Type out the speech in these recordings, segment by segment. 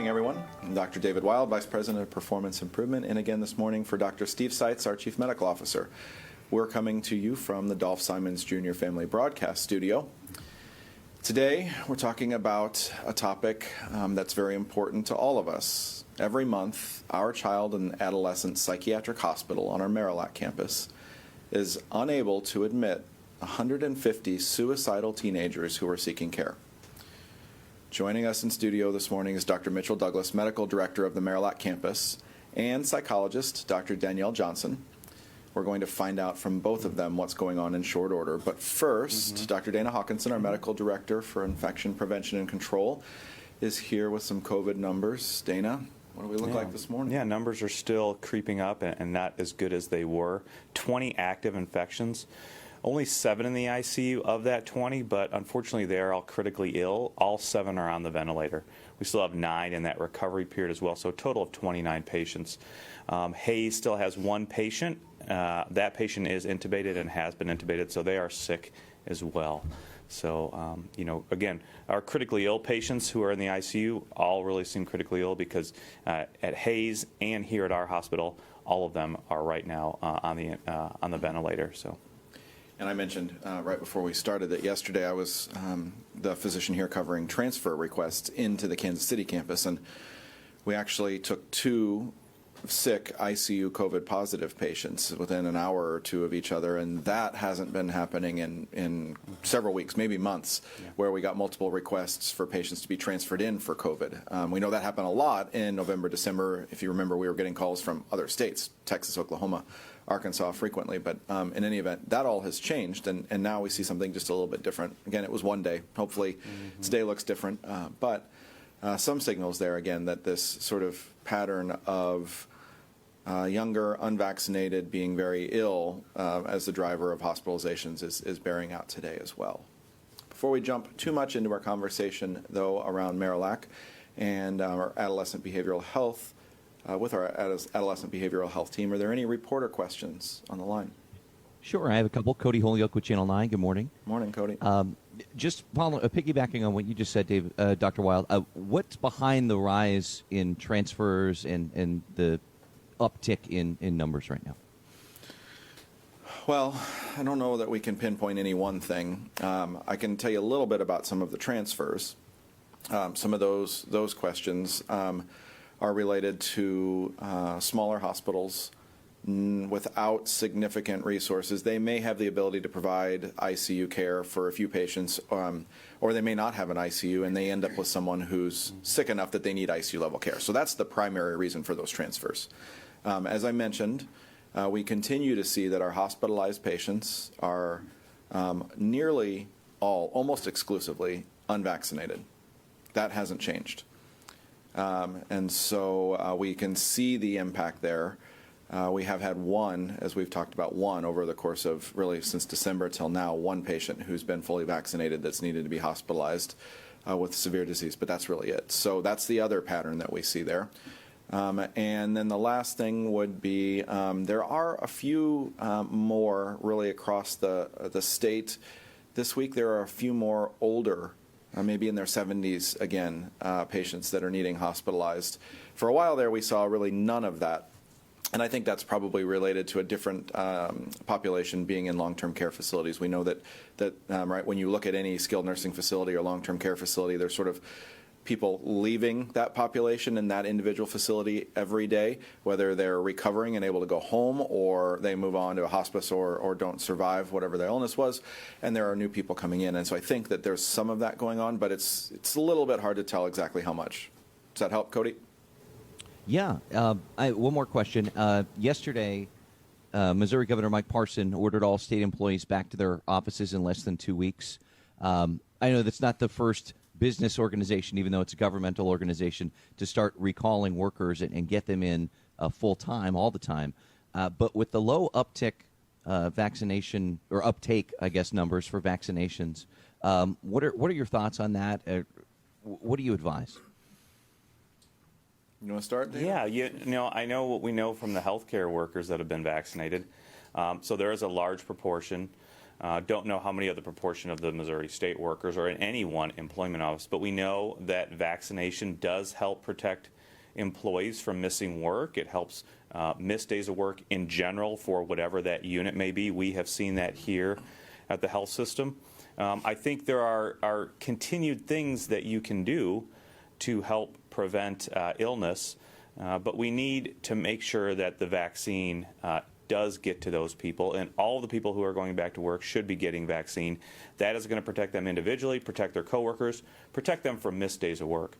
morning, everyone. I'm Dr. David Wild, Vice President of Performance Improvement, and again this morning for Dr. Steve Seitz, our Chief Medical Officer. We're coming to you from the Dolph Simons Jr. Family Broadcast Studio. Today, we're talking about a topic that's very important to all of us. Every month, our child and adolescent psychiatric hospital on our Marillac campus is unable to admit 150 suicidal teenagers who are seeking care. Joining us in studio this morning is Dr. Mitchell Douglas, Medical Director of the Marillac Campus, and Psychologist Dr. Danielle Johnson. We're going to find out from both of them what's going on in short order. But first, Dr. Dana Hawkinson, our Medical Director for Infection Prevention and Control, is here with some COVID numbers. Dana, what do we look like this morning? Yeah, numbers are still creeping up and not as good as they were. 20 active infections. Only 7 in the ICU of that 20, but unfortunately they are all critically ill. All 7 are on the ventilator. We still have 9 in that recovery period as well, so a total of 29 patients. Hays still has 1 patient. That patient is intubated and has been intubated, so they are sick as well. So, again, our critically ill patients who are in the ICU all really seem critically ill because at Hays and here at our hospital, all of them are right now on the ventilator. So. And I mentioned right before we started that yesterday I was the physician here covering transfer requests into the Kansas City campus, and we actually took 2 sick ICU COVID positive patients within an hour or 2 of each other, and that hasn't been happening in several weeks, maybe months, where we got multiple requests for patients to be transferred in for COVID. We know that happened a lot in November, December. If you remember, we were getting calls from other states, Texas, Oklahoma, Arkansas frequently, but in any event, that all has changed, and now we see something just a little bit different. Again, it was one day. Hopefully today looks different, but some signals there, again, that this sort of pattern of younger, unvaccinated, being very ill as the driver of hospitalizations is bearing out today as well. Before we jump too much into our conversation, though, around Marillac and our adolescent behavioral health, with our adolescent behavioral health team, are there any reporter questions on the line? Sure, I have a couple. Cody Holyoke with Channel 9. Good morning. Morning, Cody. Just piggybacking on what you just said, Dave, Dr. Wild, what's behind the rise in transfers and the uptick in numbers right now? Well, I don't know that we can pinpoint any one thing. I can tell you a little bit about some of the transfers. Some of those questions are related to smaller hospitals without significant resources. They may have the ability to provide ICU care for a few patients, or they may not have an ICU, and they end up with someone who's sick enough that they need ICU level care. So that's the primary reason for those transfers. As I mentioned, we continue to see that our hospitalized patients are nearly all, almost exclusively, unvaccinated. That hasn't changed. And so we can see the impact there. We have had one, as we've talked about, one over the course of really since December till now, one patient who's been fully vaccinated that's needed to be hospitalized with severe disease, but that's really it. So that's the other pattern that we see there. And then the last thing would be there are a few more really across the state. This week there are a few more older, maybe in their 70s again, patients that are needing hospitalized. For a while there we saw really none of that. And I think that's probably related to a different population being in long-term care facilities. We know that right, when you look at any skilled nursing facility or long-term care facility, there's sort of people leaving that population in that individual facility every day, whether they're recovering and able to go home or they move on to a hospice or don't survive whatever their illness was, and there are new people coming in. And so I think that there's some of that going on, but it's a little bit hard to tell exactly how much. Does that help, Cody? Yeah. One more question. Yesterday, Missouri Governor Mike Parson ordered all state employees back to their offices in less than 2 weeks. I know that's not the first business organization, even though it's a governmental organization, to start recalling workers and get them in full-time all the time. But with the low uptick vaccination or uptake, I guess, numbers for vaccinations, what are your thoughts on that? What do you advise? You want to start, Dave? Yeah, I know what we know from the healthcare workers that have been vaccinated. So there is a large proportion Don't know how many of the proportion of the Missouri state workers or in any one employment office, but we know that vaccination does help protect employees from missing work. It helps miss days of work in general for whatever that unit may be. We have seen that here at the health system. I think there are continued things that you can do to help prevent illness, but we need to make sure that the vaccine does get to those people, and all the people who are going back to work should be getting vaccine. That is going to protect them individually, protect their coworkers, protect them from missed days of work.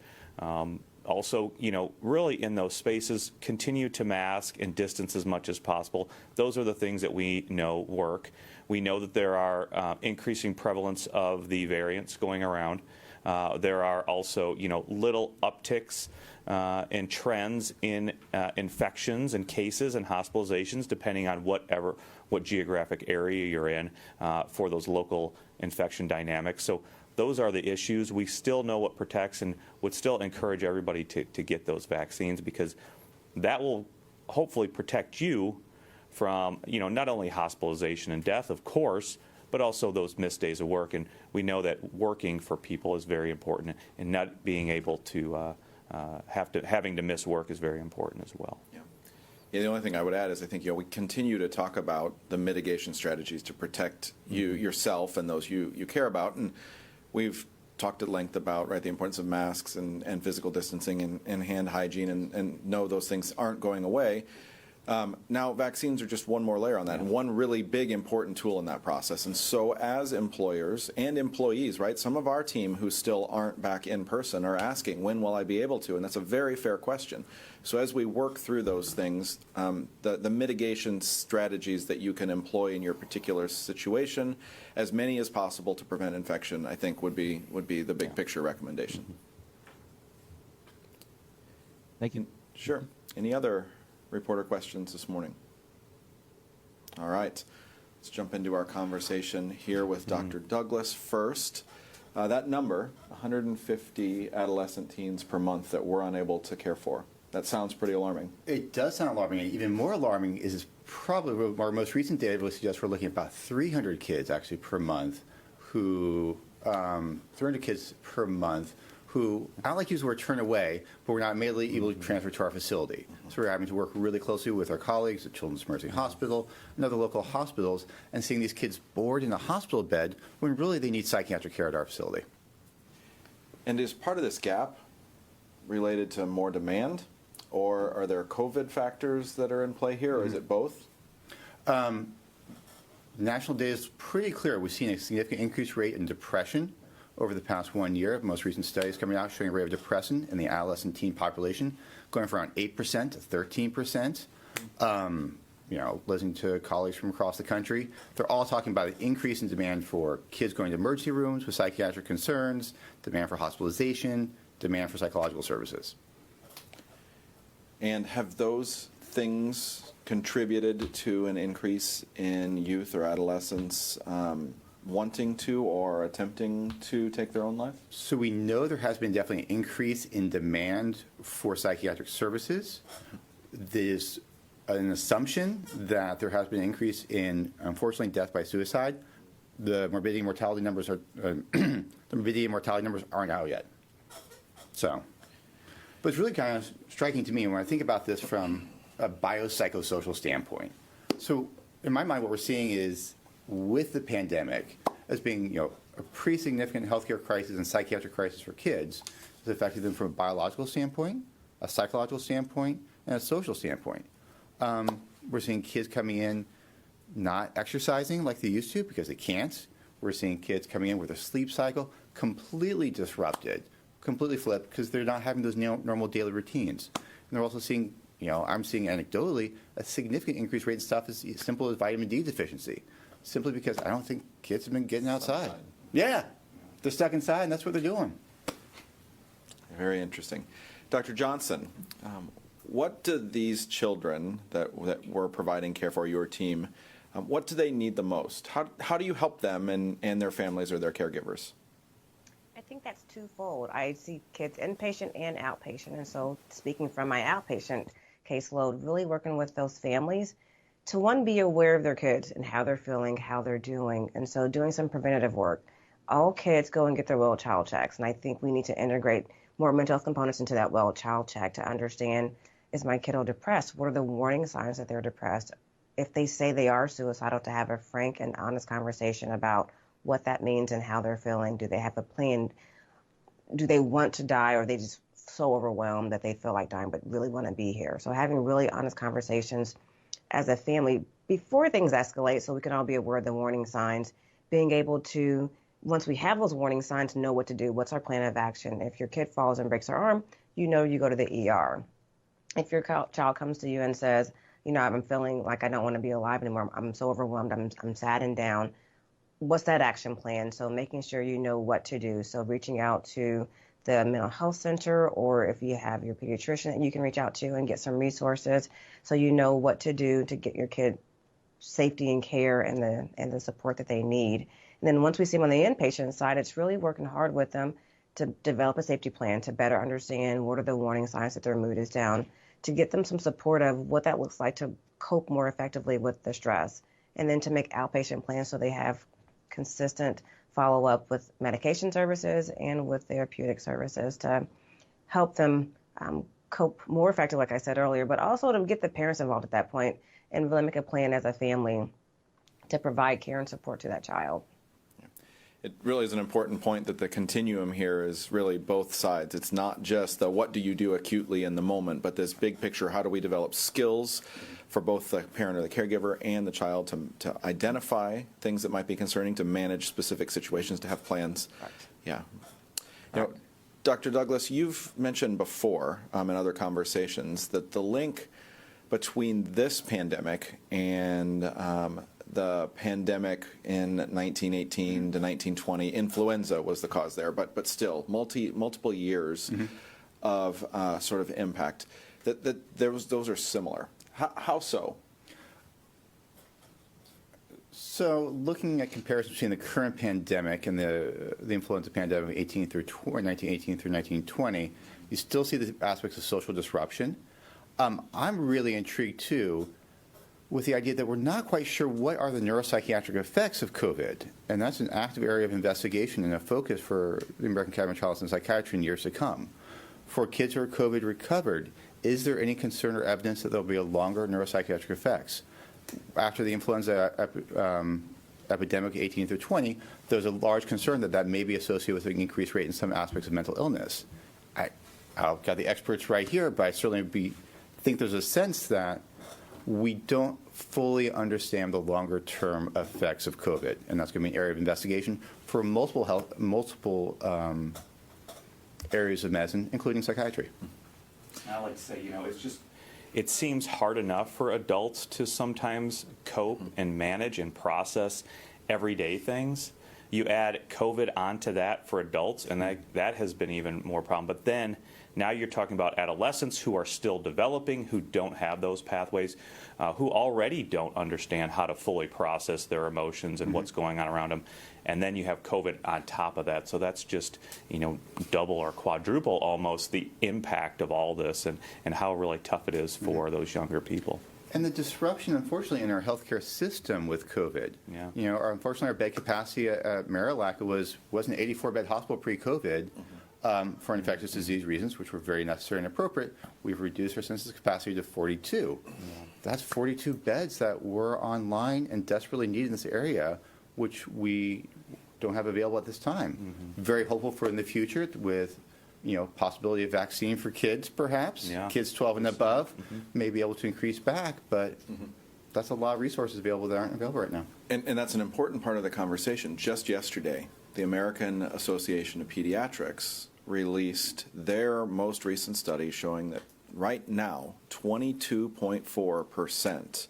Also, really in those spaces, continue to mask and distance as much as possible. Those are the things that we know work. We know that there are increasing prevalence of the variants going around. There are also, little upticks and trends in infections and cases and hospitalizations, depending on what geographic area you're in for those local infection dynamics. So those are the issues. We still know what protects and would still encourage everybody to get those vaccines, because that will hopefully protect you from, not only hospitalization and death, of course, but also those missed days of work. And we know that working for people is very important, and not being able to having to miss work is very important as well. Yeah, the only thing I would add is I think we continue to talk about the mitigation strategies to protect yourself and those you care about, and we've talked at length about the importance of masks and physical distancing and hand hygiene, and know those things aren't going away. Now, vaccines are just one more layer on that, and one really big important tool in that process. And so as employers and employees, some of our team who still aren't back in person are asking, when will I be able to? And that's a very fair question. So as we work through those things, the mitigation strategies that you can employ in your particular situation, as many as possible to prevent infection, I think would be the big picture recommendation. Thank you. Sure. Any other reporter questions this morning? All right, let's jump into our conversation here with Dr. Douglas first. That number, 150 adolescent teens per month that we're unable to care for, that sounds pretty alarming. It does sound alarming. Even more alarming is probably our most recent data would suggest we're looking at about 300 kids actually per month who, 300 kids per month who, I don't like to use the word turn away, but we're not immediately able to transfer to our facility. So we're having to work really closely with our colleagues at Children's Mercy Hospital and other local hospitals, and seeing these kids bored in a hospital bed when really they need psychiatric care at our facility. And is part of this gap related to more demand, or are there COVID factors that are in play here, or is it both? National data is pretty clear. We've seen a significant increased rate in depression over the past 1 year. Most recent studies coming out showing a rate of depression in the adolescent teen population going from around 8% to 13%. Listening to colleagues from across the country, they're all talking about an increase in demand for kids going to emergency rooms with psychiatric concerns, demand for hospitalization, demand for psychological services. And have those things contributed to an increase in youth or adolescents wanting to or attempting to take their own life? So we know there has been definitely an increase in demand for psychiatric services. There's an assumption that there has been an increase in, unfortunately, death by suicide. The morbidity and mortality numbers aren't out yet. So, but it's really kind of striking to me when I think about this from a biopsychosocial standpoint. So in my mind, what we're seeing is, with the pandemic as being, a pretty significant healthcare crisis and psychiatric crisis for kids, it's affected them from a biological standpoint, a psychological standpoint, and a social standpoint. We're seeing kids coming in not exercising like they used to because they can't. We're seeing kids coming in with a sleep cycle completely disrupted, completely flipped, because they're not having those normal daily routines. And they're also seeing, I'm seeing anecdotally a significant increased rate in stuff as simple as vitamin D deficiency, simply because I don't think kids have been getting outside. Yeah, they're stuck inside, and that's what they're doing. Very interesting. Dr. Johnson, what do these children that we're providing care for, your team, what do they need the most? How do you help them and their families or their caregivers? I think that's twofold. I see kids inpatient and outpatient. And so speaking from my outpatient caseload, really working with those families to one, be aware of their kids and how they're feeling, how they're doing. And so doing some preventative work. All kids go and get their well child checks. And I think we need to integrate more mental health components into that well child check to understand, is my kiddo depressed? What are the warning signs that they're depressed? If they say they are suicidal, to have a frank and honest conversation about what that means and how they're feeling. Do they have a plan? Do they want to die, or are they just so overwhelmed that they feel like dying but really want to be here? So having really honest conversations as a family before things escalate, so we can all be aware of the warning signs, being able to, once we have those warning signs, know what to do. What's our plan of action? If your kid falls and breaks their arm, you go to the ER. If your child comes to you and says, I'm feeling like I don't want to be alive anymore, I'm so overwhelmed, I'm sad and down, what's that action plan? So making sure you know what to do. So reaching out to the mental health center, or if you have your pediatrician that you can reach out to and get some resources, so you know what to do to get your kid safety and care and the support that they need. And then once we see them on the inpatient side, it's really working hard with them to develop a safety plan, to better understand what are the warning signs that their mood is down, to get them some support of what that looks like to cope more effectively with the stress, and then to make outpatient plans so they have consistent follow-up with medication services and with therapeutic services to help them cope more effectively, like I said earlier, but also to get the parents involved at that point and really make a plan as a family to provide care and support to that child. It really is an important point that the continuum here is really both sides. It's not just the what do you do acutely in the moment, but this big picture, how do we develop skills for both the parent or the caregiver and the child to identify things that might be concerning, to manage specific situations, to have plans. Right. Yeah. Dr. Douglas, you've mentioned before in other conversations that the link between this pandemic and the pandemic in 1918 to 1920, influenza was the cause there, but still multiple years of sort of impact. Those are similar. How so? So looking at comparisons between the current pandemic and the influenza pandemic of 1918 through 1920, you still see the aspects of social disruption. I'm really intrigued, too, with the idea that we're not quite sure what are the neuropsychiatric effects of COVID. And that's an active area of investigation and a focus for the American Academy of Child and Psychiatry in years to come. For kids who are COVID recovered, is there any concern or evidence that there will be a longer neuropsychiatric effects? After the influenza epidemic 18 through 20, there's a large concern that may be associated with an increased rate in some aspects of mental illness. I've got the experts right here, but I certainly think there's a sense that we don't fully understand the longer-term effects of COVID, and that's going to be an area of investigation for multiple areas of medicine, including psychiatry. I like to say, it seems hard enough for adults to sometimes cope and manage and process everyday things. You add COVID onto that for adults, and that has been even more problem. But then now you're talking about adolescents who are still developing, who don't have those pathways, who already don't understand how to fully process their emotions and what's going on around them. And then you have COVID on top of that. So that's just, double or quadruple almost the impact of all this and how really tough it is for those younger people. And the disruption, unfortunately, in our healthcare system with COVID. Yeah. Unfortunately, our bed capacity at Marillac was an 84-bed hospital pre-COVID. For infectious disease reasons, which were very necessary and appropriate. We've reduced our census capacity to 42. Yeah. That's 42 beds that were online and desperately needed in this area, which we don't have available at this time. Very hopeful for in the future with possibility of vaccine for kids, perhaps. Yeah. Kids 12 and above may be able to increase back, but that's a lot of resources available that aren't available right now. And that's an important part of the conversation. Just yesterday, the American Association of Pediatrics released their most recent study showing that right now, 22.4%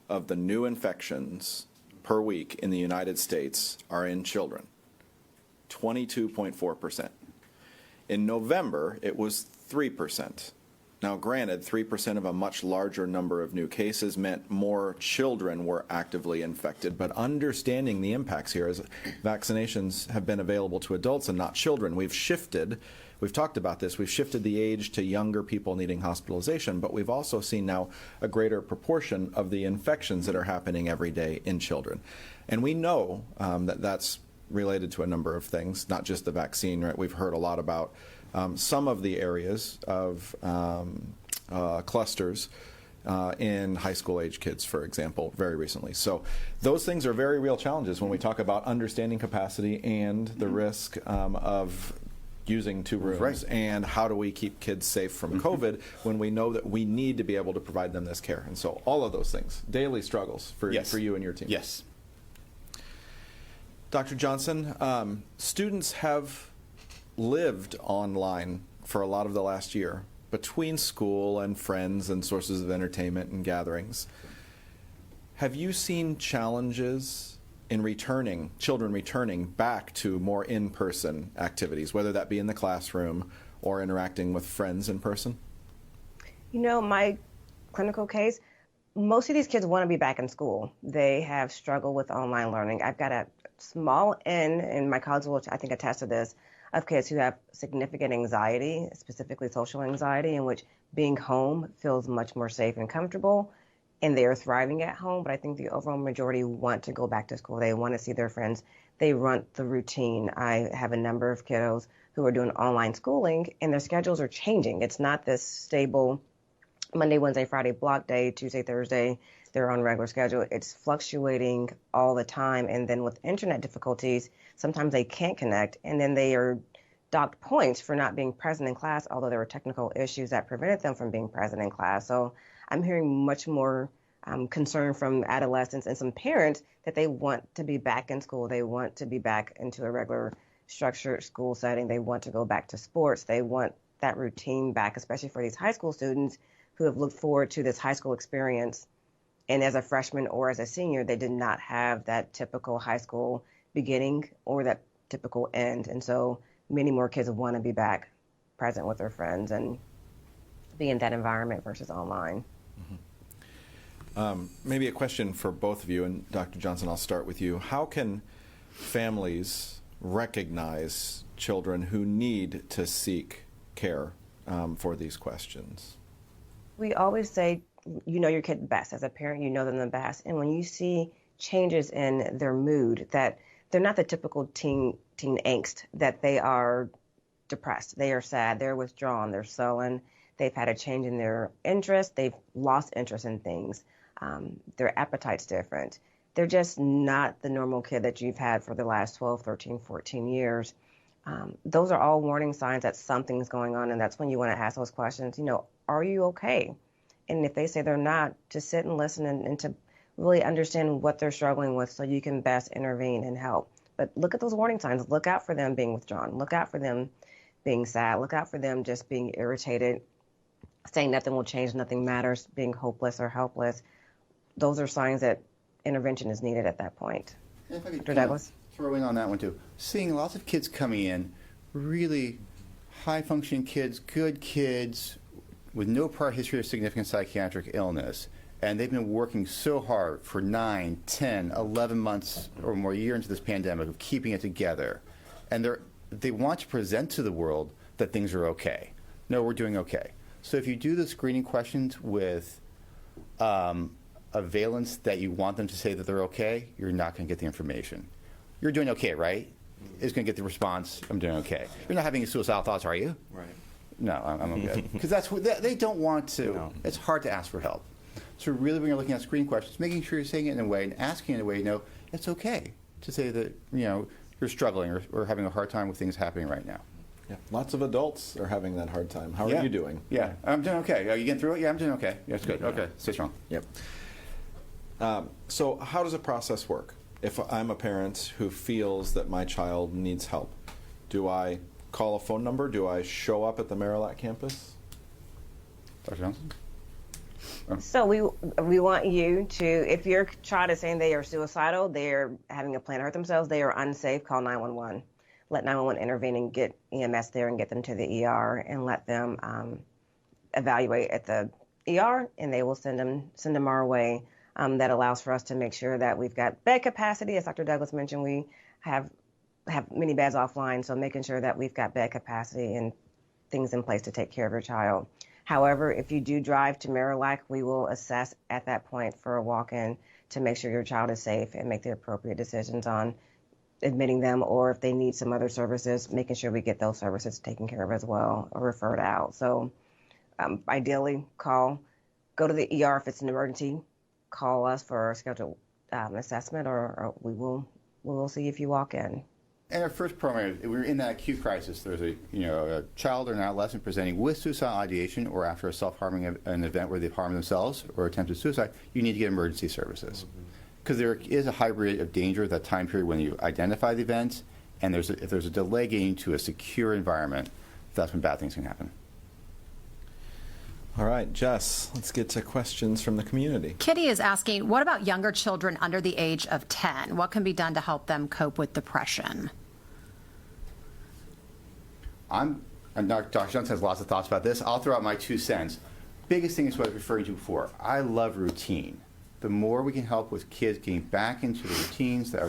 of the new infections per week in the United States are in children. 22.4%. In November, it was 3%. Now, granted, 3% of a much larger number of new cases meant more children were actively infected, but understanding the impacts here, as vaccinations have been available to adults and not children, we've talked about this, we've shifted the age to younger people needing hospitalization, but we've also seen now a greater proportion of the infections that are happening every day in children. And we know that that's related to a number of things, not just the vaccine, right? We've heard a lot about some of the areas of clusters in high school age kids, for example, very recently. So those things are very real challenges when we talk about understanding capacity and the risk of using two rooms, right, and how do we keep kids safe from COVID when we know that we need to be able to provide them this care. And so all of those things, daily struggles for you and your team. Yes. Dr. Johnson, students have lived online for a lot of the last year between school and friends and sources of entertainment and gatherings. Have you seen challenges in children returning back to more in-person activities, whether that be in the classroom or interacting with friends in person? You know, my clinical case, most of these kids want to be back in school. They have struggled with online learning. I've got a small N, and my colleagues will, I think, attest to this, of kids who have significant anxiety, specifically social anxiety, in which being home feels much more safe and comfortable, and they are thriving at home. But I think the overall majority want to go back to school. They want to see their friends. They want the routine. I have a number of kiddos who are doing online schooling, and their schedules are changing. It's not this stable Monday, Wednesday, Friday block day, Tuesday, Thursday, they're on regular schedule. It's fluctuating all the time. And then with internet difficulties, sometimes they can't connect, and then they are docked points for not being present in class, although there were technical issues that prevented them from being present in class. So I'm hearing much more concern from adolescents and some parents that they want to be back in school. They want to be back into a regular structured school setting. They want to go back to sports. They want that routine back, especially for these high school students who have looked forward to this high school experience. And as a freshman or as a senior, they did not have that typical high school beginning or that typical end. And so many more kids want to be back present with their friends and be in that environment versus online. Maybe a question for both of you, and Dr. Johnson, I'll start with you. How can families recognize children who need to seek care for these questions? We always say, you know your kid best. As a parent, you know them the best. And when you see changes in their mood, that they're not the typical teen angst, that they are depressed, they are sad, they're withdrawn, they're sullen, they've had a change in their interest, they've lost interest in things, their appetite's different. They're just not the normal kid that you've had for the last 12, 13, 14 years. Those are all warning signs that something's going on, and that's when you want to ask those questions, are you okay? And if they say they're not, to sit and listen and to really understand what they're struggling with so you can best intervene and help. But look at those warning signs. Look out for them being withdrawn. Look out for them being sad. Look out for them just being irritated, saying nothing will change, nothing matters, being hopeless or helpless. Those are signs that intervention is needed at that point. If I could Dr. Douglas? throw in on that one too. Seeing lots of kids coming in, really high-functioning kids, good kids, with no prior history of significant psychiatric illness, and they've been working so hard for 9, 10, 11 months or more, a year into this pandemic of keeping it together, and they want to present to the world that things are okay. No, we're doing okay. So if you do the screening questions with a valence that you want them to say that they're okay, you're not going to get the information. You're doing okay, right? It's going to get the response, I'm doing okay. You're not having suicidal thoughts, are you? Right. No, I'm okay. Because that's what they don't want to. No. It's hard to ask for help. So really, when you're looking at screening questions, making sure you're saying it in a way and asking in a way, it's okay to say that you're struggling or having a hard time with things happening right now. Yeah. Lots of adults are having that hard time. How are you doing? Yeah, I'm doing okay. Are you getting through it? Yeah, I'm doing okay. Yeah, it's good. Okay, stay strong. Yep. So how does the process work? If I'm a parent who feels that my child needs help, do I call a phone number? Do I show up at the Marillac campus? Dr. Johnson? So we want you to, if your child is saying they are suicidal, they're having a plan to hurt themselves, they are unsafe, call 911. Let 911 intervene and get EMS there and get them to the ER and let them evaluate at the ER, and they will send them our way. That allows for us to make sure that we've got bed capacity. As Dr. Douglas mentioned, we have many beds offline, so making sure that we've got bed capacity and things in place to take care of your child. However, if you do drive to Marillac, we will assess at that point for a walk-in to make sure your child is safe and make the appropriate decisions on admitting them, or if they need some other services, making sure we get those services taken care of as well or referred out. So ideally, go to the ER if it's an emergency, call us for a scheduled assessment, or we will see if you walk in. And our first program, we were in that acute crisis. There's a child or an adolescent presenting with suicidal ideation or after a self-harming an event where they've harmed themselves or attempted suicide. You need to get emergency services because there is a hybrid of danger at that time period when you identify the event, and if there's a delay getting to a secure environment, that's when bad things can happen. All right, Jess, let's get to questions from the community. Kitty is asking, what about younger children under the age of 10? What can be done to help them cope with depression? And Dr. Johnson has lots of thoughts about this. I'll throw out my 2 cents. Biggest thing is what I was referring to before. I love routine. The more we can help with kids getting back into the routines that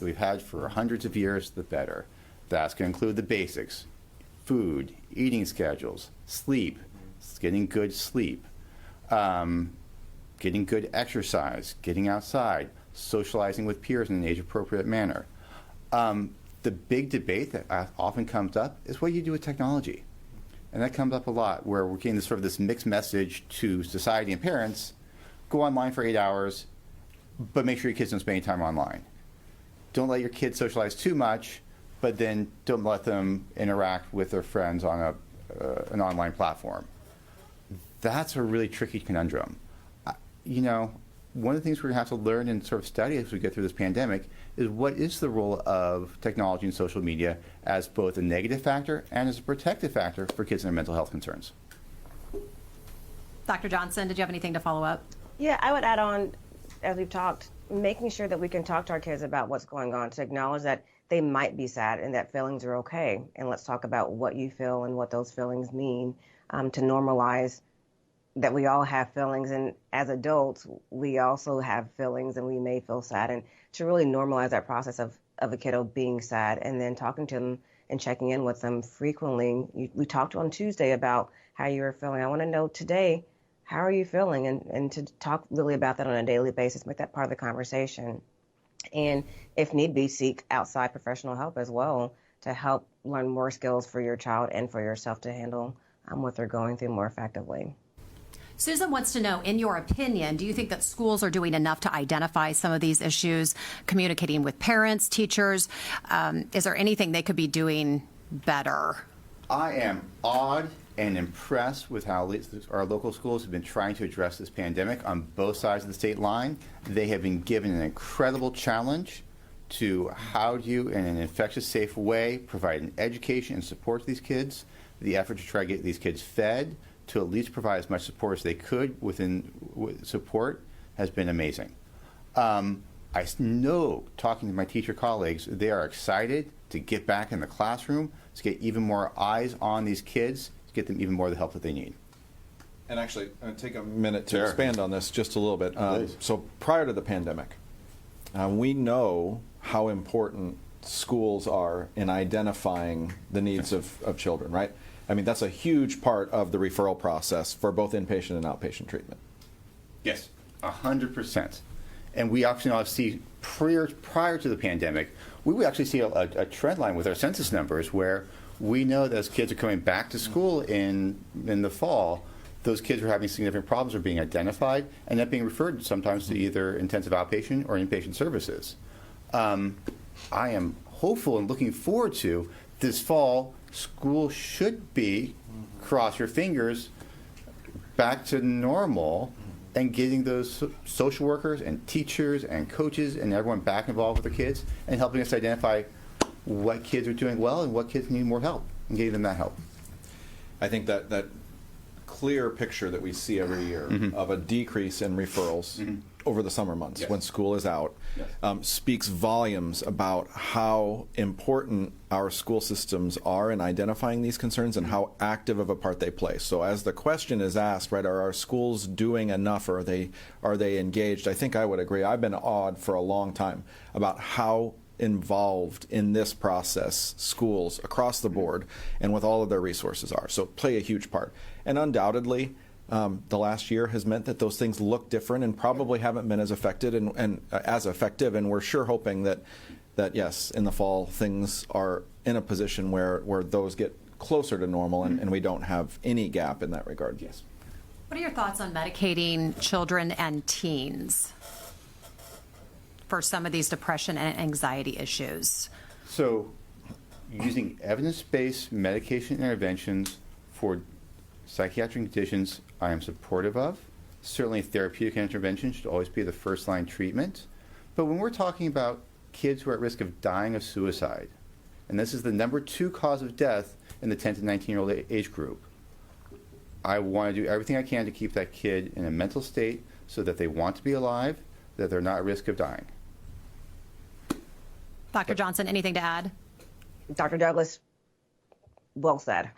we've had for hundreds of years, the better. That's going to include the basics: food, eating schedules, sleep, getting good sleep, getting good exercise, getting outside, socializing with peers in an age-appropriate manner. The big debate that often comes up is what you do with technology. And that comes up a lot, where we're getting this mixed message to society and parents: go online for 8 hours, but make sure your kids don't spend any time online. Don't let your kids socialize too much, but then don't let them interact with their friends on an online platform. That's a really tricky conundrum. One of the things we're going to have to learn and sort of study as we get through this pandemic is what is the role of technology and social media as both a negative factor and as a protective factor for kids and their mental health concerns. Dr. Johnson, did you have anything to follow up? Yeah, I would add on, as we've talked, making sure that we can talk to our kids about what's going on, to acknowledge that they might be sad and that feelings are okay. And let's talk about what you feel and what those feelings mean, to normalize that we all have feelings, and as adults, we also have feelings and we may feel sad, and to really normalize that process of a kiddo being sad, and then talking to them and checking in with them frequently. We talked on Tuesday about how you were feeling. I want to know today, how are you feeling? And to talk really about that on a daily basis, make that part of the conversation. And if need be, seek outside professional help as well to help learn more skills for your child and for yourself to handle what they're going through more effectively. Susan wants to know, in your opinion, do you think that schools are doing enough to identify some of these issues, communicating with parents, teachers? Is there anything they could be doing better? I am awed and impressed with how our local schools have been trying to address this pandemic on both sides of the state line. They have been given an incredible challenge to how do you, in an infectious, safe way, provide an education and support to these kids. The effort to try to get these kids fed, to at least provide as much support as they could within support, has been amazing. I know, talking to my teacher colleagues, they are excited to get back in the classroom, to get even more eyes on these kids, to get them even more of the help that they need. And actually, I'm going to take a minute to Sure. expand on this just a little bit. Please. So prior to the pandemic, we know how important schools are in identifying the needs of children, right? I mean, that's a huge part of the referral process for both inpatient and outpatient treatment. Yes, 100%. And we actually see prior to the pandemic, we would actually see a trend line with our census numbers where we know that as kids are coming back to school in the fall, those kids are having significant problems, are being identified, and that being referred sometimes to either intensive outpatient or inpatient services. I am hopeful and looking forward to this fall. School should be, cross your fingers, back to normal, and getting those social workers and teachers and coaches and everyone back involved with the kids and helping us identify what kids are doing well and what kids need more help and getting them that help. I think that clear picture that we see every year of a decrease in referrals over the summer months Yes. when school is out speaks volumes about how important our school systems are in identifying these concerns and how active of a part they play. So as the question is asked, right, are our schools doing enough, or are they engaged? I think I would agree. I've been awed for a long time about how involved in this process schools across the board and with all of their resources are. So play a huge part. And undoubtedly, the last year has meant that those things look different and probably haven't been as affected and as effective. And we're sure hoping that yes, in the fall things are in a position where those get closer to normal and we don't have any gap in that regard. Yes. What are your thoughts on medicating children and teens for some of these depression and anxiety issues? So, using evidence-based medication interventions for psychiatric conditions, I am supportive of. Certainly, therapeutic intervention should always be the first-line treatment. But when we're talking about kids who are at risk of dying of suicide, and this is the number 2 cause of death in the 10 to 19-year-old age group, I want to do everything I can to keep that kid in a mental state so that they want to be alive, that they're not at risk of dying. Dr. Johnson, anything to add? Dr. Douglas, well said.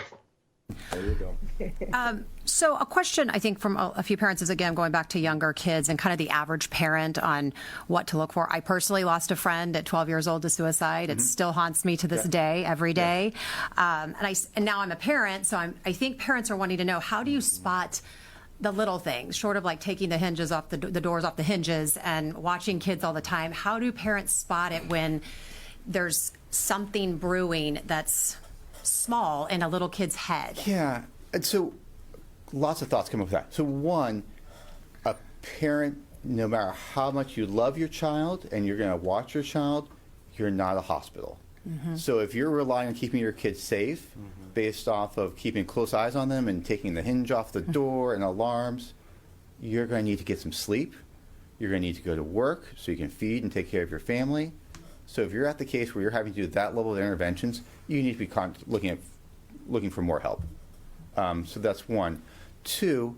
There you go. So a question, I think, from a few parents is, again, going back to younger kids and kind of the average parent on what to look for. I personally lost a friend at 12 years old to suicide. It still haunts me to this day, every day. And now I'm a parent, so I think parents are wanting to know, how do you spot the little things, short of like taking the hinges off the doors off the hinges and watching kids all the time? How do parents spot it when there's something brewing that's small in a little kid's head? Yeah, and so lots of thoughts come up with that. So one, a parent, no matter how much you love your child and you're going to watch your child, you're not a hospital. So if you're relying on keeping your kids safe based off of keeping close eyes on them and taking the hinge off the door and alarms, you're going to need to get some sleep. You're going to need to go to work so you can feed and take care of your family. So if you're at the case where you're having to do that level of interventions, you need to be looking for more help. So that's one. Two,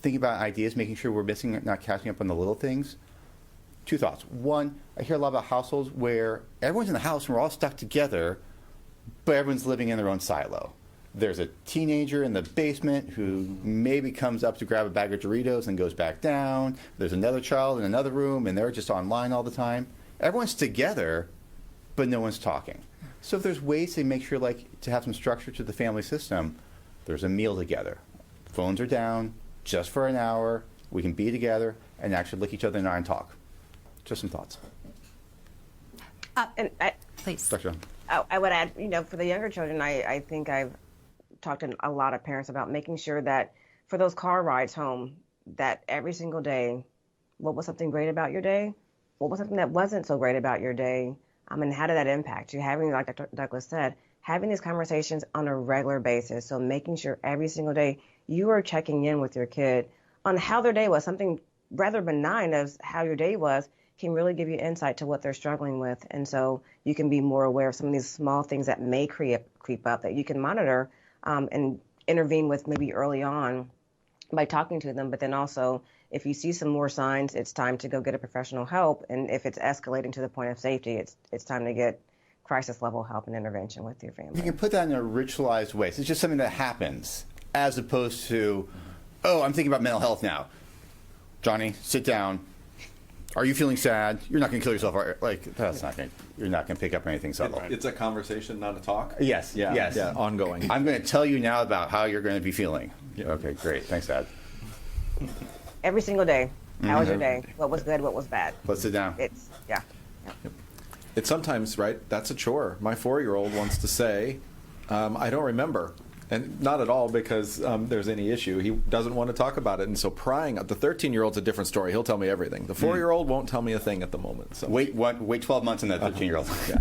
thinking about ideas, making sure we're not catching up on the little things. 2 thoughts. One, I hear a lot about households where everyone's in the house and we're all stuck together, but everyone's living in their own silo. There's a teenager in the basement who maybe comes up to grab a bag of Doritos and goes back down. There's another child in another room and they're just online all the time. Everyone's together, but no one's talking. So if there's ways to make sure, like, to have some structure to the family system, there's a meal together. Phones are down, just for an hour. We can be together and actually look each other in the eye and talk. Just some thoughts. And Please. Dr. I would add, for the younger children, I think I've talked to a lot of parents about making sure that for those car rides home, that every single day, what was something great about your day? What was something that wasn't so great about your day? And how did that impact you? Having, like Dr. Douglas said, having these conversations on a regular basis. So making sure every single day you are checking in with your kid on how their day was. Something rather benign as how your day was can really give you insight to what they're struggling with. And so you can be more aware of some of these small things that may creep up that you can monitor and intervene with maybe early on by talking to them. But then also, if you see some more signs, it's time to go get a professional help. And if it's escalating to the point of safety, it's time to get crisis level help and intervention with your family. You can put that in a ritualized way. So it's just something that happens, as opposed to, oh, I'm thinking about mental health now. Johnny, sit down. Are you feeling sad? You're not going to kill yourself. Like, that's not going. You're not going to pick up anything subtle. It's a conversation, not a talk. Yes. Yeah. Yes. Yeah. Ongoing. I'm going to tell you now about how you're going to be feeling. Yeah. Okay. Great. Thanks, Dad. Every single day. How was your day? What was good? What was bad? Let's sit down. Yeah. It's sometimes, right, that's a chore. My 4-year-old wants to say, I don't remember. And not at all because there's any issue. He doesn't want to talk about it. And so prying, the 13-year-old's a different story. He'll tell me everything. The 4-year-old won't tell me a thing at the moment. So. Wait 12 months on that 13-year-old. Yeah.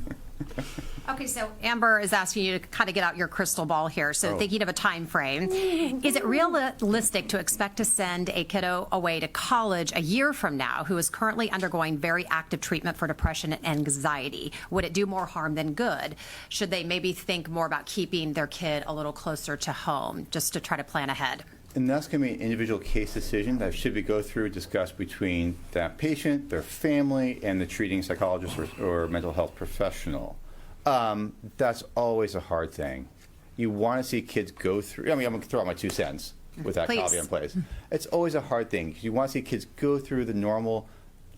Okay, so Amber is asking you to kind of get out your crystal ball here. So thinking of a time frame, is it realistic to expect to send a kiddo away to college a year from now who is currently undergoing very active treatment for depression and anxiety? Would it do more harm than good? Should they maybe think more about keeping their kid a little closer to home just to try to plan ahead? And that's going to be an individual case decision that should be go through, discussed between that patient, their family, and the treating psychologist or mental health professional. That's always a hard thing. You want to see kids go through, I mean, I'm going to throw out my 2 cents with that Please. caveat in place. It's always a hard thing. You want to see kids go through the normal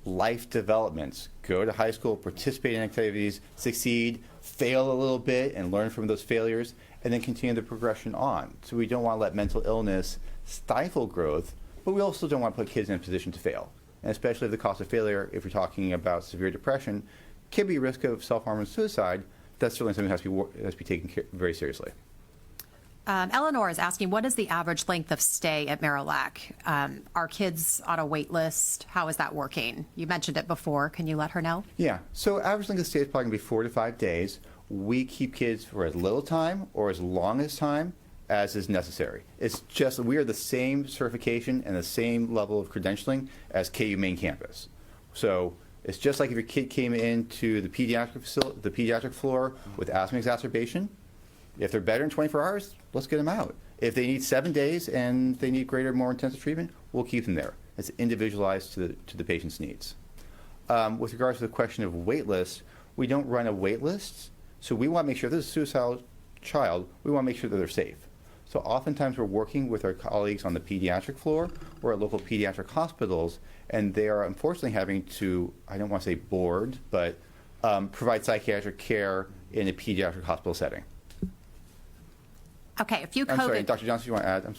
life developments, go to high school, participate in activities, succeed, fail a little bit, and learn from those failures, and then continue the progression on. So we don't want to let mental illness stifle growth, but we also don't want to put kids in a position to fail. And especially if the cost of failure, if you're talking about severe depression, can be a risk of self-harm and suicide. That's certainly something that has to be taken very seriously. Eleanor is asking, what is the average length of stay at Marillac? Are kids on a wait list? How is that working? You mentioned it before. Can you let her know? Yeah, so average length of stay is probably going to be 4 to 5 days. We keep kids for as little time or as long as time as is necessary. It's just we are the same certification and the same level of credentialing as KU main campus. So it's just like if your kid came into the pediatric floor with asthma exacerbation. If they're better in 24 hours, let's get them out. If they need 7 days and they need greater, more intensive treatment, we'll keep them there. It's individualized to the patient's needs. With regards to the question of wait lists, we don't run a wait list, so we want to make sure if this is a suicidal child, we want to make sure that they're safe. So oftentimes we're working with our colleagues on the pediatric floor or at local pediatric hospitals, and they are unfortunately having to, I don't want to say board, but provide psychiatric care in a pediatric hospital setting. Okay, a few COVID... I'm sorry, Dr. Johnson, you want to add?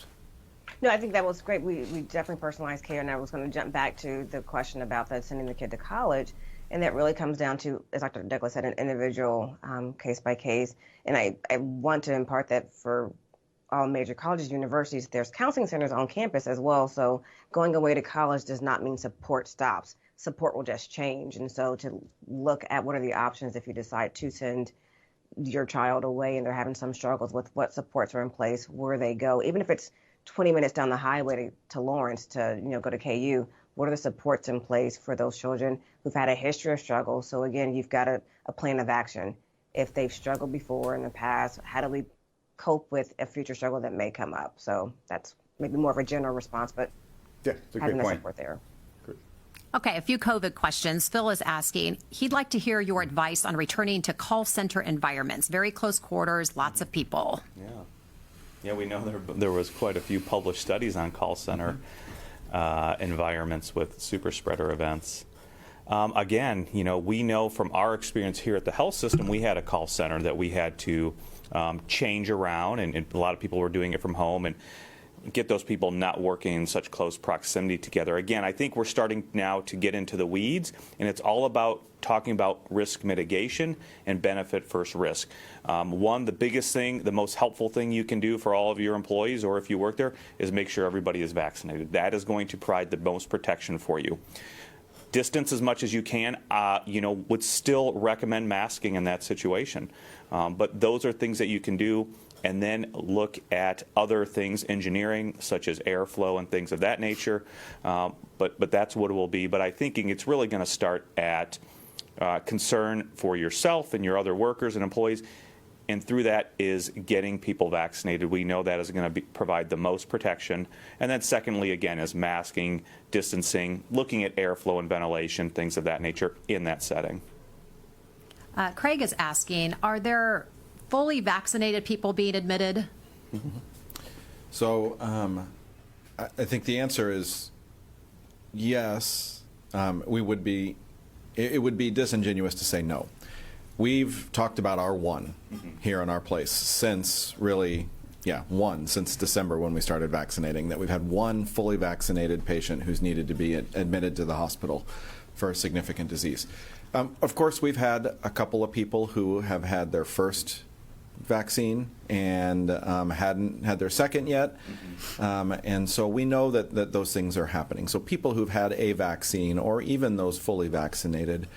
No, I think that was great. We definitely personalized care, and I was going to jump back to the question about sending the kid to college, and that really comes down to, as Dr. Douglas said, an individual case by case. And I want to impart that for all major colleges, universities, there's counseling centers on campus as well. So going away to college does not mean support stops. Support will just change. And so to look at what are the options if you decide to send your child away and they're having some struggles with what supports are in place, where they go, even if it's 20 minutes down the highway to Lawrence to go to KU, what are the supports in place for those children who've had a history of struggle? So again, you've got a plan of action. If they've struggled before in the past, how do we cope with a future struggle that may come up? So that's maybe more of a general response, but yeah, it's a having great the point. support there. Okay, a few COVID questions. Phil is asking, he'd like to hear your advice on returning to call center environments, very close quarters, lots of people. Yeah, we know there was quite a few published studies on call center environments with super spreader events. Again, we know from our experience here at the health system, we had a call center that we had to change around, and a lot of people were doing it from home, and get those people not working in such close proximity together. Again, I think we're starting now to get into the weeds, and it's all about talking about risk mitigation and benefit first risk. The biggest thing, the most helpful thing you can do for all of your employees, or if you work there, is make sure everybody is vaccinated. That is going to provide the most protection for you. Distance as much as you can, would still recommend masking in that situation. But those are things that you can do, and then look at other things, engineering, such as airflow and things of that nature. But that's what it will be. But I'm thinking it's really going to start at concern for yourself and your other workers and employees, and through that is getting people vaccinated. We know that is going to provide the most protection. And then secondly, again, is masking, distancing, looking at airflow and ventilation, things of that nature in that setting. Craig is asking, are there fully vaccinated people being admitted? So I think the answer is yes. It would be disingenuous to say no. We've talked about our one here in our place since since December when we started vaccinating, that we've had one fully vaccinated patient who's needed to be admitted to the hospital for a significant disease. Of course, we've had a couple of people who have had their first vaccine and hadn't had their second yet. And so we know that those things are happening. So people who've had a vaccine, or even those fully vaccinated,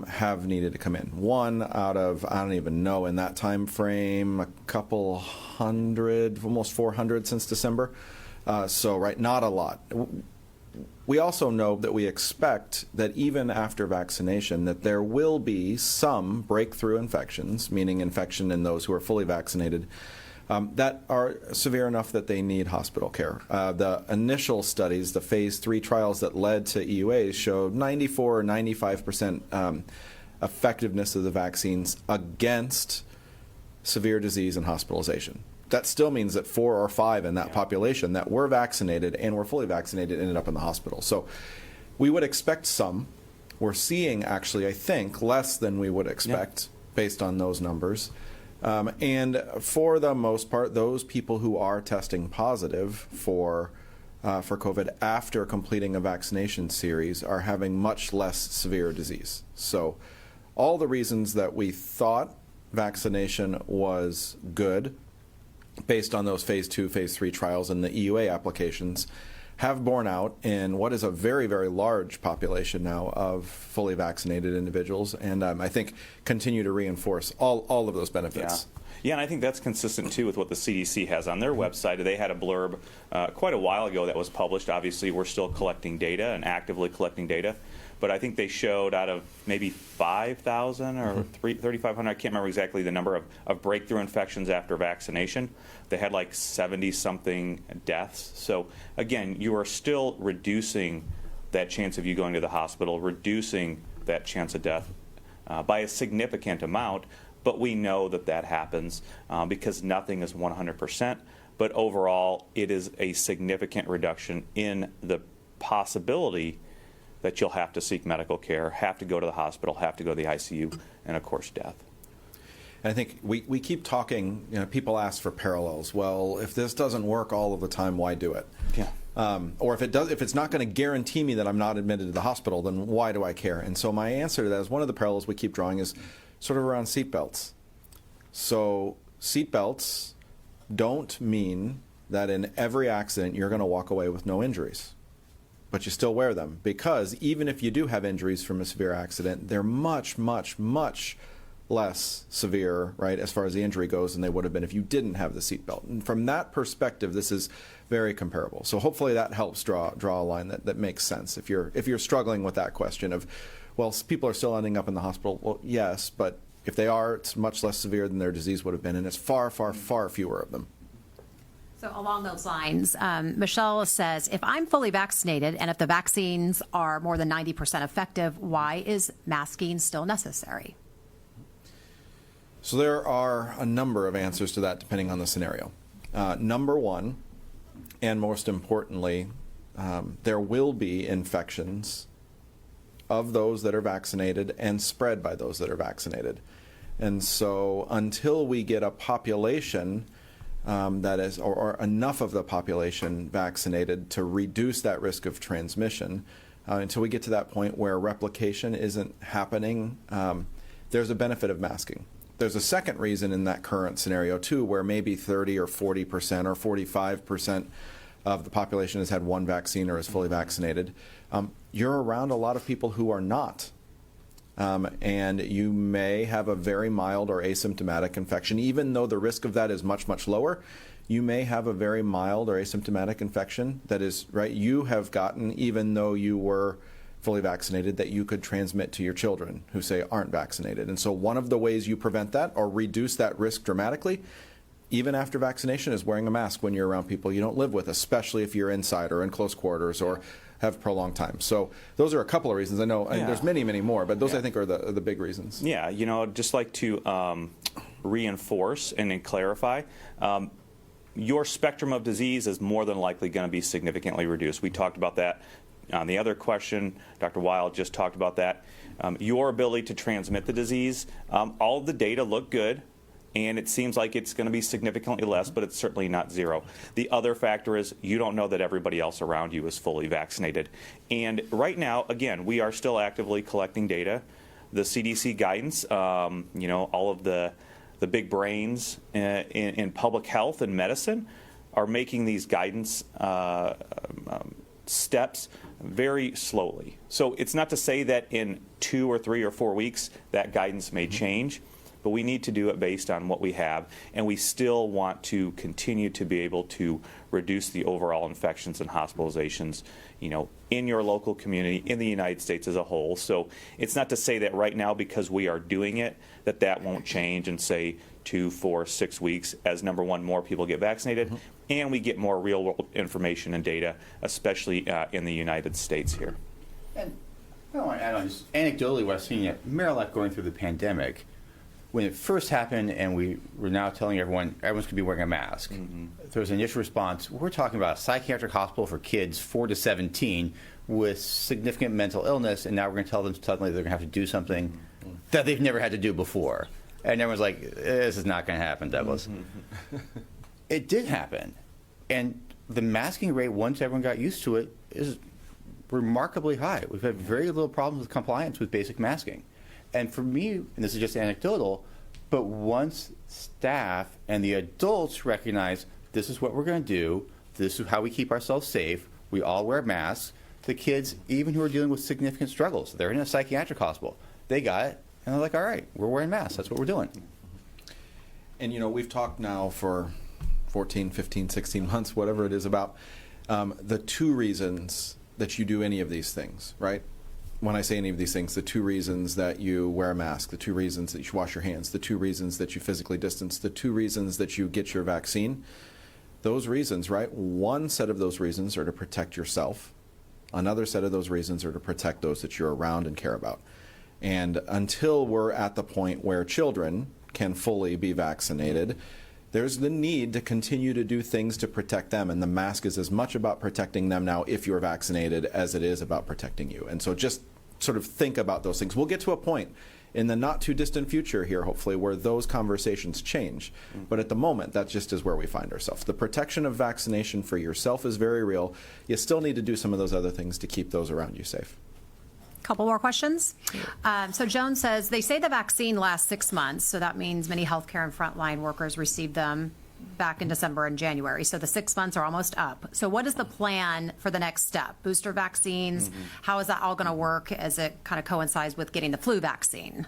have needed to come in. One out of, I don't even know, in that time frame, a couple hundred, almost 400 since December. Not a lot. We also know that we expect that even after vaccination that there will be some breakthrough infections, meaning infection in those who are fully vaccinated, that are severe enough that they need hospital care. The initial studies, the phase 3 trials that led to EUAs, showed 94 or 95% effectiveness of the vaccines against severe disease and hospitalization. That still means that 4 or 5 in that population that were vaccinated and were fully vaccinated ended up in the hospital. So we would expect some. We're seeing, actually, I think, less than we would expect based on those numbers. And for the most part, those people who are testing positive for COVID after completing a vaccination series are having much less severe disease. So all the reasons that we thought vaccination was good based on those phase 2, phase 3 trials and the EUA applications have borne out in what is a very, very large population now of fully vaccinated individuals, and I think continue to reinforce all of those benefits. Yeah, and I think that's consistent, too, with what the CDC has on their website. They had a blurb quite a while ago that was published. Obviously, we're still collecting data and actively collecting data. But I think they showed out of maybe 5,000 or 3,500, I can't remember exactly the number of breakthrough infections after vaccination. They had like 70-something deaths. So, again, you are still reducing that chance of you going to the hospital, reducing that chance of death by a significant amount. But we know that that happens because nothing is 100%. But overall, it is a significant reduction in the possibility that you'll have to seek medical care, have to go to the hospital, have to go to the ICU, and of course, death. And I think we keep talking, people ask for parallels. Well, if this doesn't work all of the time, why do it? Yeah. Or if it does, if it's not going to guarantee me that I'm not admitted to the hospital, then why do I care? And so my answer to that is one of the parallels we keep drawing is sort of around seatbelts. So seatbelts don't mean that in every accident you're going to walk away with no injuries. But you still wear them, because even if you do have injuries from a severe accident, they're much, much, much less severe, right, as far as the injury goes than they would have been if you didn't have the seatbelt. And from that perspective, this is very comparable. So hopefully that helps draw a line that makes sense. If you're struggling with that question of, well, people are still ending up in the hospital, well, yes, but if they are, it's much less severe than their disease would have been, and it's far, far, far fewer of them. So along those lines, Michelle says, if I'm fully vaccinated and if the vaccines are more than 90% effective, why is masking still necessary? So there are a number of answers to that depending on the scenario. Number one, and most importantly, there will be infections of those that are vaccinated and spread by those that are vaccinated. And so until we get a population that is, or enough of the population vaccinated to reduce that risk of transmission, until we get to that point where replication isn't happening, there's a benefit of masking. There's a second reason in that current scenario, too, where maybe 30 or 40% or 45% of the population has had one vaccine or is fully vaccinated. You're around a lot of people who are not. And you may have a very mild or asymptomatic infection. Even though the risk of that is much, much lower, you may have a very mild or asymptomatic infection that is, right, you have gotten even though you were fully vaccinated, that you could transmit to your children who, say, aren't vaccinated. And so one of the ways you prevent that or reduce that risk dramatically, even after vaccination, is wearing a mask when you're around people you don't live with, especially if you're inside or in close quarters or have prolonged time. So those are a couple of reasons. I know there's many, many more, but those I think are the big reasons. Yeah, just like to reinforce and then clarify, your spectrum of disease is more than likely going to be significantly reduced. We talked about that on the other question. Dr. Wild just talked about that. Your ability to transmit the disease, all of the data look good, and it seems like it's going to be significantly less, but it's certainly not zero. The other factor is you don't know that everybody else around you is fully vaccinated. And right now, again, we are still actively collecting data. The CDC guidance, all of the big brains in public health and medicine are making these guidance steps very slowly. So it's not to say that in 2 or 3 or 4 weeks that guidance may change, but we need to do it based on what we have, and we still want to continue to be able to reduce the overall infections and hospitalizations, in your local community, in the United States as a whole. So it's not to say that right now, because we are doing it, that won't change, and say 2, 4, 6 weeks as, number one, more people get vaccinated, and we get more real-world information and data, especially in the United States here. And I want to add on just anecdotally what I've seen at Marillac going through the pandemic. When it first happened and we were now telling everyone's going to be wearing a mask, there was an initial response. We're talking about a psychiatric hospital for kids 4 to 17 with significant mental illness, and now we're going to tell them suddenly they're going to have to do something that they've never had to do before. And everyone's like, this is not going to happen, Douglas. It did happen. And the masking rate, once everyone got used to it, is remarkably high. We've had very little problems with compliance with basic masking. And for me, and this is just anecdotal, but once staff and the adults recognize this is what we're going to do, this is how we keep ourselves safe, we all wear masks, the kids, even who are dealing with significant struggles, they're in a psychiatric hospital, they got it, and they're like, all right, we're wearing masks, that's what we're doing. And, you know, we've talked now for 14, 15, 16 months, whatever it is, about the 2 reasons that you do any of these things, right? When I say any of these things, the 2 reasons that you wear a mask, the 2 reasons that you wash your hands, the 2 reasons that you physically distance, the 2 reasons that you get your vaccine, those reasons, right? One set of those reasons are to protect yourself. Another set of those reasons are to protect those that you're around and care about. And until we're at the point where children can fully be vaccinated, there's the need to continue to do things to protect them, and the mask is as much about protecting them now if you're vaccinated as it is about protecting you. And so just sort of think about those things. We'll get to a point in the not too distant future here, hopefully, where those conversations change. But at the moment, that just is where we find ourselves. The protection of vaccination for yourself is very real. You still need to do some of those other things to keep those around you safe. Couple more questions. So Joan says, they say the vaccine lasts 6 months, so that means many healthcare and frontline workers received them back in December and January. So the 6 months are almost up. So what is the plan for the next step? Booster vaccines, how is that all going to work as it kind of coincides with getting the flu vaccine?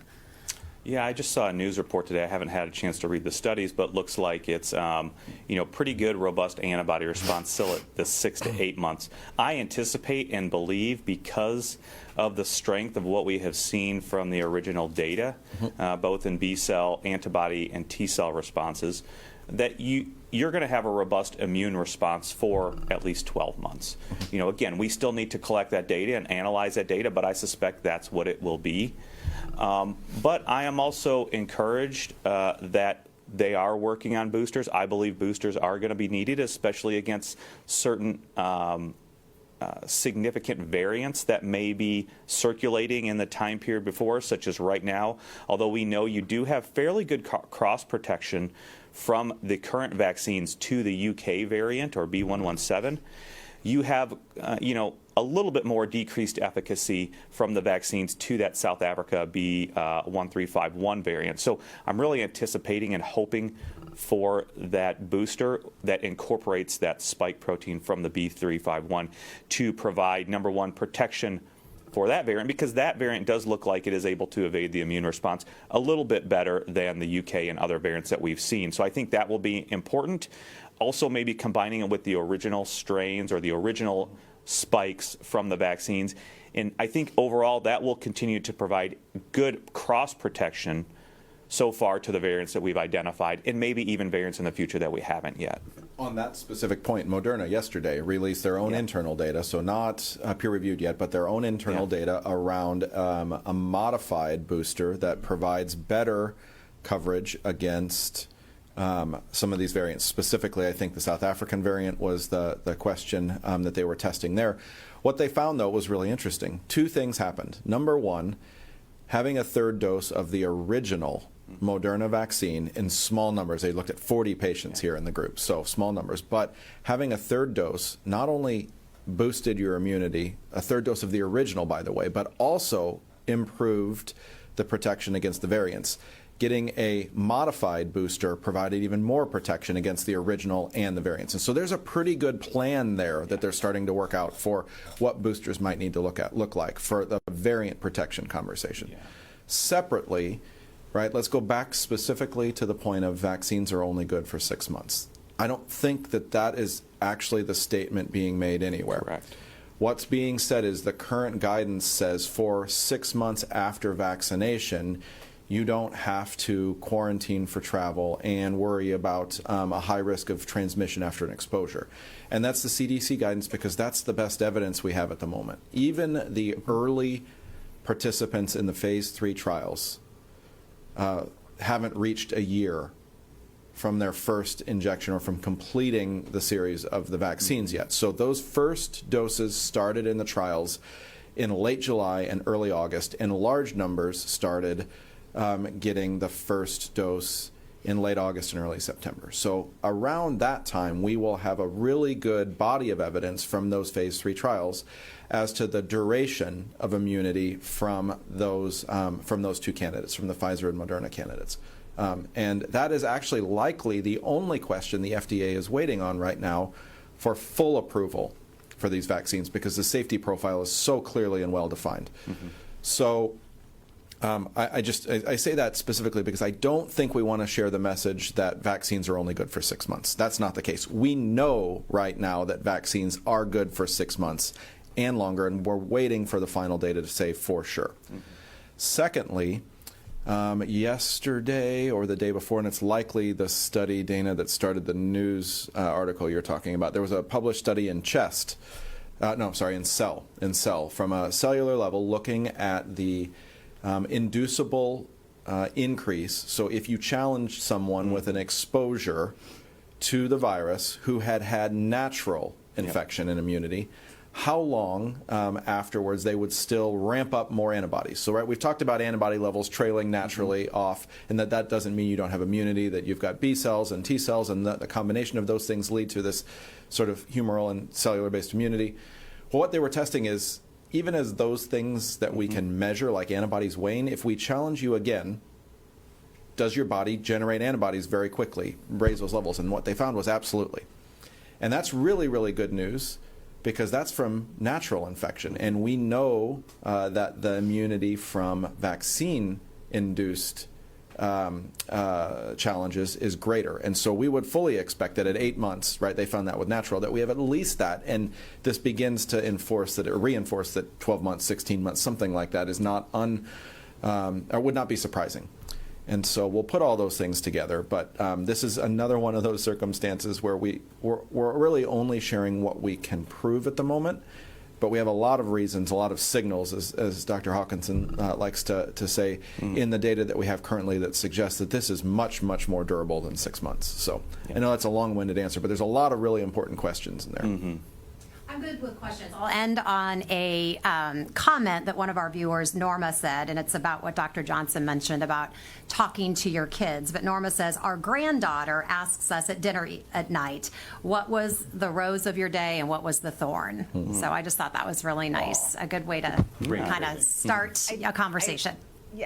Yeah, I just saw a news report today. I haven't had a chance to read the studies, but looks like it's pretty good, robust antibody response still at the 6 to 8 months. I anticipate and believe, because of the strength of what we have seen from the original data, both in B-cell, antibody, and T-cell responses, that you're going to have a robust immune response for at least 12 months. Again, we still need to collect that data and analyze that data, but I suspect that's what it will be. But I am also encouraged that they are working on boosters. I believe boosters are going to be needed, especially against certain significant variants that may be circulating in the time period before, such as right now. Although we know you do have fairly good cross protection from the current vaccines to the UK variant, or B117, you have, a little bit more decreased efficacy from the vaccines to that South Africa B1351 variant. So I'm really anticipating and hoping for that booster that incorporates that spike protein from the B351 to provide, number one, protection for that variant, because that variant does look like it is able to evade the immune response a little bit better than the UK and other variants that we've seen. So I think that will be important. Also, maybe combining it with the original strains or the original spikes from the vaccines. And I think overall that will continue to provide good cross protection so far to the variants that we've identified, and maybe even variants in the future that we haven't yet. On that specific point, Moderna yesterday released their own internal data, so not peer-reviewed yet, but their own internal data around a modified booster that provides better coverage against some of these variants. Specifically, I think the South African variant was the question that they were testing there. What they found, though, was really interesting. 2 things happened. Number one, having a 3rd dose of the original Moderna vaccine in small numbers. They looked at 40 patients here in the group, so small numbers. But having a 3rd dose not only boosted your immunity, a 3rd dose of the original, by the way, but also improved the protection against the variants. Getting a modified booster provided even more protection against the original and the variants. And so there's a pretty good plan there that they're starting to work out for what boosters might need to look like for the variant protection conversation. Yeah. Separately, right, let's go back specifically to the point of vaccines are only good for 6 months. I don't think that is actually the statement being made anywhere. Correct. What's being said is the current guidance says for 6 months after vaccination, you don't have to quarantine for travel and worry about a high risk of transmission after an exposure. And that's the CDC guidance because that's the best evidence we have at the moment. Even the early participants in the phase 3 trials haven't reached a year from their first injection or from completing the series of the vaccines yet. So those first doses started in the trials in late July and early August, and large numbers started getting the first dose in late August and early September. So around that time, we will have a really good body of evidence from those phase 3 trials as to the duration of immunity from those two candidates, from the Pfizer and Moderna candidates. And that is actually likely the only question the FDA is waiting on right now for full approval for these vaccines because the safety profile is so clearly and well defined. Mm-hmm. So I say that specifically because I don't think we want to share the message that vaccines are only good for 6 months. That's not the case. We know right now that vaccines are good for 6 months and longer, and we're waiting for the final data to say for sure. Mm-hmm. Secondly, yesterday or the day before, and it's likely the study, Dana, that started the news article you're talking about, there was a published study in in Cell, from a cellular level looking at the inducible increase. So if you challenge someone with an exposure to the virus who had natural infection and immunity, how long afterwards they would still ramp up more antibodies. So we've talked about antibody levels trailing naturally off, and that doesn't mean you don't have immunity, that you've got B cells and T cells, and the combination of those things lead to this sort of humoral and cellular-based immunity. Well, what they were testing is, even as those things that we can measure, like antibodies, wane, if we challenge you again, does your body generate antibodies very quickly, raise those levels? And what they found was absolutely. And that's really, really good news, because that's from natural infection. And we know that the immunity from vaccine-induced challenges is greater. And so we would fully expect that at 8 months, right, they found that with natural, that we have at least that. And this begins to reinforce that 12 months, 16 months, something like that is not or would not be surprising. And so we'll put all those things together. But this is another one of those circumstances where we're really only sharing what we can prove at the moment. But we have a lot of reasons, a lot of signals, as Dr. Hawkinson likes to say, in the data that we have currently that suggests that this is much, much more durable than 6 months. So I know that's a long-winded answer, but there's a lot of really important questions in there. Mm-hmm. I'm good with questions. I'll end on a comment that one of our viewers, Norma, said, and it's about what Dr. Johnson mentioned about talking to your kids. But Norma says, our granddaughter asks us at dinner at night, what was the rose of your day and what was the thorn? Mm-hmm. So I just thought that was really nice, a good way to kind of start a conversation.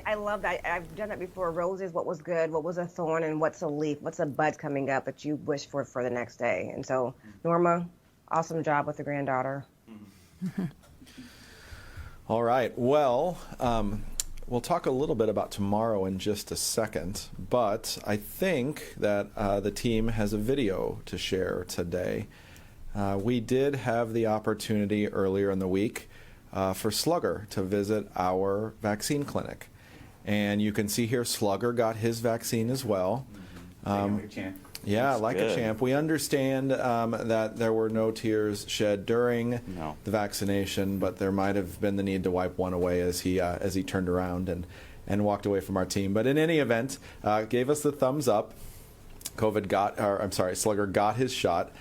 I love that. I've done it before. Roses, what was good, what was a thorn, and what's a leaf, what's a bud coming up that you wish for the next day. And so, Norma, awesome job with the granddaughter. All right. Well, we'll talk a little bit about tomorrow in just a second, but I think that the team has a video to share today. We did have the opportunity earlier in the week for Slugger to visit our vaccine clinic. And you can see here Slugger got his vaccine as well. Yeah, like a champ. We understand that there were no tears shed during the vaccination, but there might have been the need to wipe one away as he turned around and walked away from our team. But in any event, gave us the thumbs up. Slugger got his shot,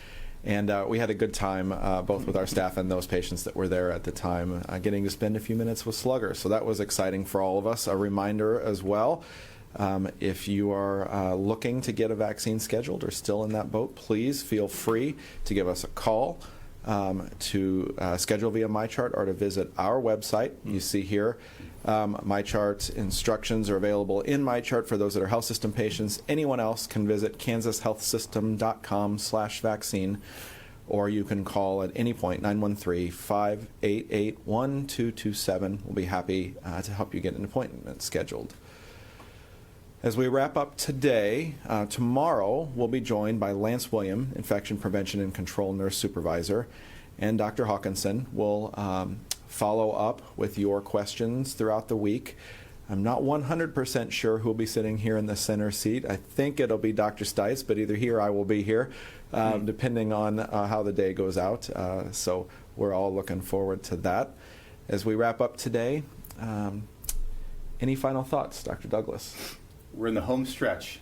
and we had a good time both with our staff and those patients that were there at the time, getting to spend a few minutes with Slugger. So that was exciting for all of us. A reminder as well. If you are looking to get a vaccine scheduled or still in that boat, please feel free to give us a call, to schedule via MyChart or to visit our website. You see here, MyChart instructions are available in MyChart for those that are health system patients. Anyone else can visit kansashealthsystem.com/vaccine, or you can call at any point 913-588-1227. We'll be happy to help you get an appointment scheduled. As we wrap up today, tomorrow we'll be joined by Lance William, Infection Prevention and Control Nurse Supervisor, and Dr. Hawkinson will follow up with your questions throughout the week. I'm not 100% sure who'll be sitting here in the center seat. I think it'll be Dr. Stites, but either he or I will be here, depending on how the day goes out. So we're all looking forward to that. As we wrap up today, any final thoughts, Dr. Douglas? We're in the home stretch.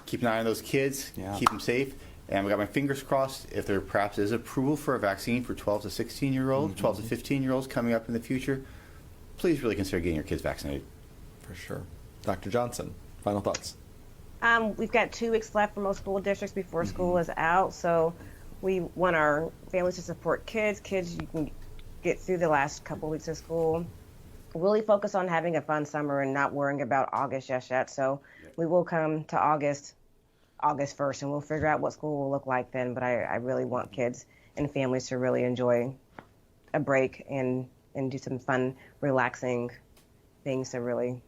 Keep an eye on those kids. Yeah. Keep them safe. And we got my fingers crossed if there perhaps is approval for a vaccine for 12 to 16-year-olds, 12 to 15-year-olds coming up in the future. Please really consider getting your kids vaccinated. For sure. Dr. Johnson, final thoughts? We've got 2 weeks left for most school districts before school is out, so we want our families to support kids. Kids, you can get through the last couple weeks of school. Really focus on having a fun summer and not worrying about August just yet. So we will come to August 1st, and we'll figure out what school will look like then. But I really want kids and families to really enjoy a break and do some fun, relaxing things to really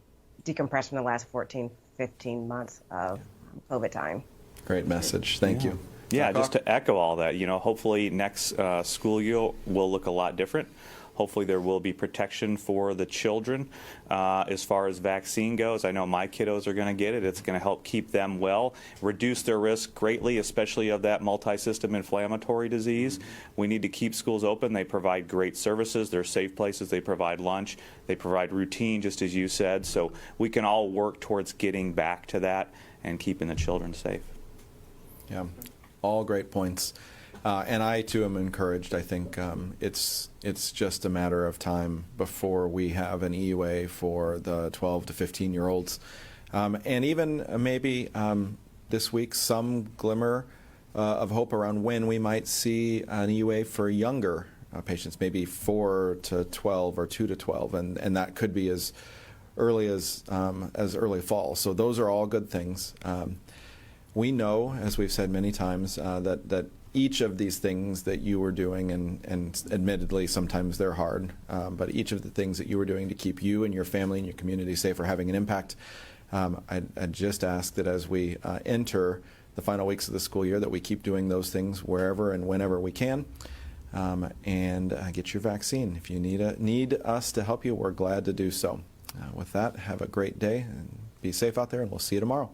decompress from the last 14, 15 months of COVID time. Great message. Thank you. Yeah, Dr. just to echo all that, hopefully next school year will look a lot different. Hopefully there will be protection for the children as far as vaccine goes. I know my kiddos are going to get it. It's going to help keep them well, reduce their risk greatly, especially of that multi-system inflammatory disease. We need to keep schools open. They provide great services. They're safe places. They provide lunch. They provide routine, just as you said. So we can all work towards getting back to that and keeping the children safe. Yeah, all great points. And I, too, am encouraged. I think it's just a matter of time before we have an EUA for the 12 to 15-year-olds. And even maybe this week, some glimmer of hope around when we might see an EUA for younger patients, maybe 4 to 12 or 2 to 12. And that could be as early as early fall. So those are all good things. We know, as we've said many times, that each of these things that you were doing, and admittedly sometimes they're hard, but each of the things that you were doing to keep you and your family and your community safe are having an impact. I'd just ask that as we enter the final weeks of the school year that we keep doing those things wherever and whenever we can, and get your vaccine. If you need us to help you, we're glad to do so. With that, have a great day and be safe out there, and we'll see you tomorrow.